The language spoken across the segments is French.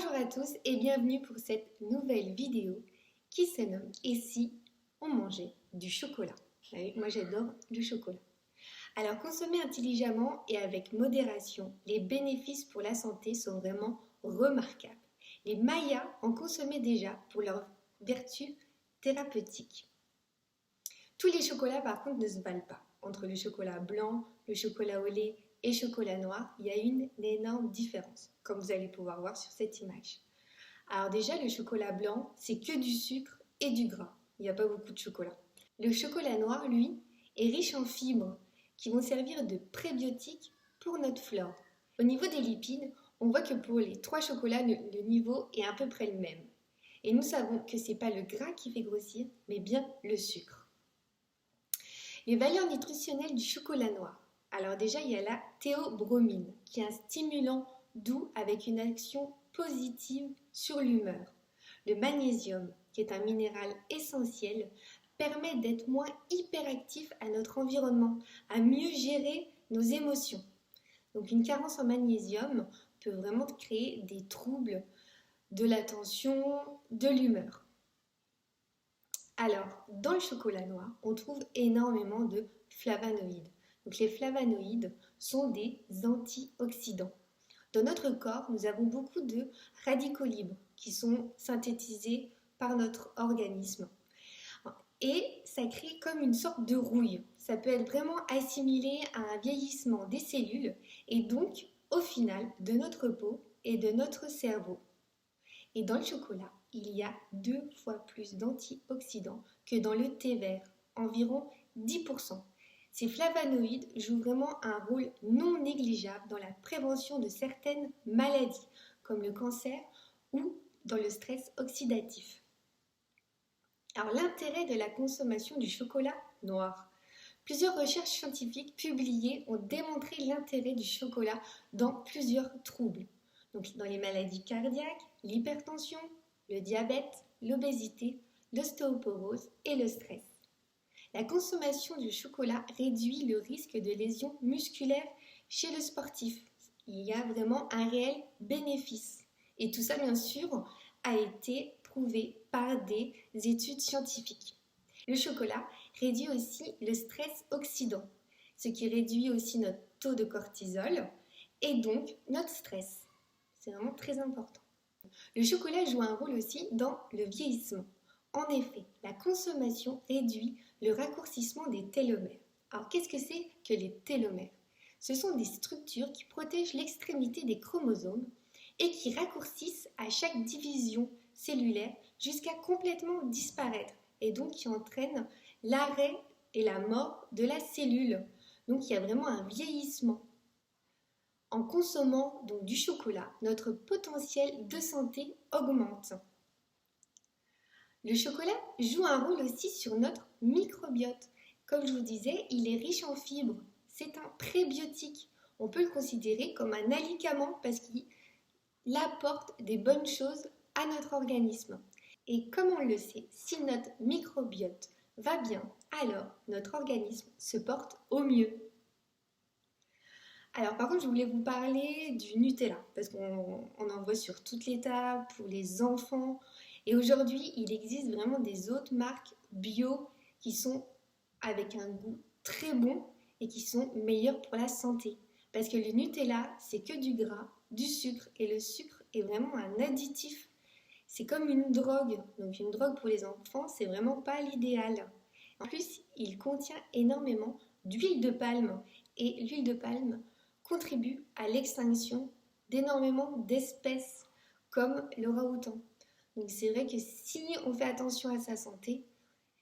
Bonjour à tous et bienvenue pour cette nouvelle vidéo qui se nomme Et si on mangeait du chocolat? Oui, moi j'adore le chocolat. Alors consommer intelligemment et avec modération, les bénéfices pour la santé sont vraiment remarquables. Les Mayas en consommaient déjà pour leurs vertus thérapeutiques. Tous les chocolats par contre ne se valent pas. Entre le chocolat blanc, le chocolat au lait et chocolat noir, il y a une énorme différence, comme vous allez pouvoir voir sur cette image. Alors déjà, le chocolat blanc, c'est que du sucre et du gras. Il n'y a pas beaucoup de chocolat. Le chocolat noir, lui, est riche en fibres qui vont servir de prébiotiques pour notre flore. Au niveau des lipides, on voit que pour les trois chocolats, le niveau est à peu près le même. Et nous savons que ce n'est pas le gras qui fait grossir, mais bien le sucre. Les valeurs nutritionnelles du chocolat noir. Alors déjà, il y a la théobromine, qui est un stimulant doux avec une action positive sur l'humeur. Le magnésium, qui est un minéral essentiel, permet d'être moins hyperactif à notre environnement, à mieux gérer nos émotions. Donc une carence en magnésium peut vraiment créer des troubles de l'attention, de l'humeur. Alors, dans le chocolat noir, on trouve énormément de flavonoïdes. Donc les flavonoïdes sont des antioxydants. Dans notre corps, nous avons beaucoup de radicaux libres qui sont synthétisés par notre organisme. Et ça crée comme une sorte de rouille. Ça peut être vraiment assimilé à un vieillissement des cellules et donc, au final, de notre peau et de notre cerveau. Et dans le chocolat, il y a 2 fois plus d'antioxydants que dans le thé vert, environ 10%. Ces flavonoïdes jouent vraiment un rôle non négligeable dans la prévention de certaines maladies, comme le cancer ou dans le stress oxydatif. Alors l'intérêt de la consommation du chocolat noir. Plusieurs recherches scientifiques publiées ont démontré l'intérêt du chocolat dans plusieurs troubles. Donc dans les maladies cardiaques, l'hypertension, le diabète, l'obésité, l'ostéoporose et le stress. La consommation du chocolat réduit le risque de lésions musculaires chez le sportif. Il y a vraiment un réel bénéfice. Et tout ça, bien sûr, a été prouvé par des études scientifiques. Le chocolat réduit aussi le stress oxydant, ce qui réduit aussi notre taux de cortisol et donc notre stress. C'est vraiment très important. Le chocolat joue un rôle aussi dans le vieillissement. En effet, la consommation réduit le raccourcissement des télomères. Alors qu'est-ce que c'est que les télomères? Ce sont des structures qui protègent l'extrémité des chromosomes et qui raccourcissent à chaque division cellulaire jusqu'à complètement disparaître et donc qui entraînent l'arrêt et la mort de la cellule. Donc il y a vraiment un vieillissement. En consommant donc du chocolat, notre potentiel de santé augmente. Le chocolat joue un rôle aussi sur notre microbiote. Comme je vous disais, il est riche en fibres. C'est un prébiotique. On peut le considérer comme un alicament parce qu'il apporte des bonnes choses à notre organisme. Et comme on le sait, si notre microbiote va bien, alors notre organisme se porte au mieux. Alors par contre, je voulais vous parler du Nutella, parce qu'on en voit sur toutes les tables, pour les enfants. Et aujourd'hui, il existe vraiment des autres marques bio qui sont avec un goût très bon et qui sont meilleures pour la santé. Parce que le Nutella, c'est que du gras, du sucre, et le sucre est vraiment un additif. C'est comme une drogue, donc une drogue pour les enfants, c'est vraiment pas l'idéal. En plus, il contient énormément d'huile de palme, et l'huile de palme contribue à l'extinction d'énormément d'espèces comme l'orang-outan. Donc c'est vrai que si on fait attention à sa santé,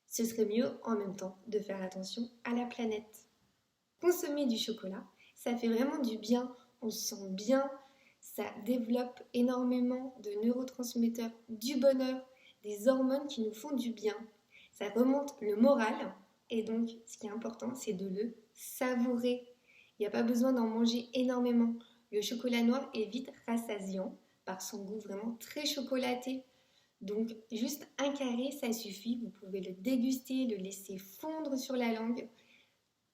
ce serait mieux en même temps de faire attention à la planète. Consommer du chocolat, ça fait vraiment du bien, on se sent bien, ça développe énormément de neurotransmetteurs du bonheur, des hormones qui nous font du bien. Ça remonte le moral et donc ce qui est important, c'est de le savourer. Il n'y a pas besoin d'en manger énormément. Le chocolat noir est vite rassasiant par son goût vraiment très chocolaté. Donc juste un carré, ça suffit. Vous pouvez le déguster, le laisser fondre sur la langue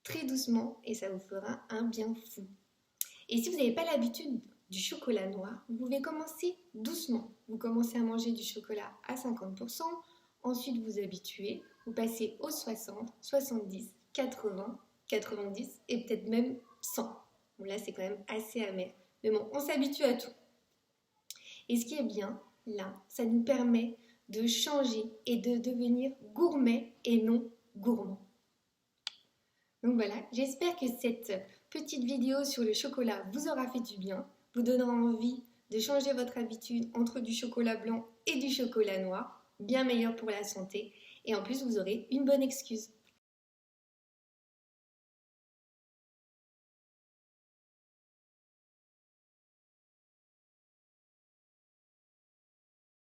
très doucement et ça vous fera un bien fou. Et si vous n'avez pas l'habitude du chocolat noir, vous pouvez commencer doucement. Vous commencez à manger du chocolat à 50%, ensuite vous habituez, vous passez aux 60, 70, 80, 90 et peut-être même 100. Bon, là, c'est quand même assez amer. Mais bon, on s'habitue à tout. Et ce qui est bien, là, ça nous permet de changer et de devenir gourmet et non gourmand. Donc voilà, j'espère que cette petite vidéo sur le chocolat vous aura fait du bien, vous donnera envie de changer votre habitude entre du chocolat blanc et du chocolat noir, bien meilleur pour la santé, et en plus vous aurez une bonne excuse.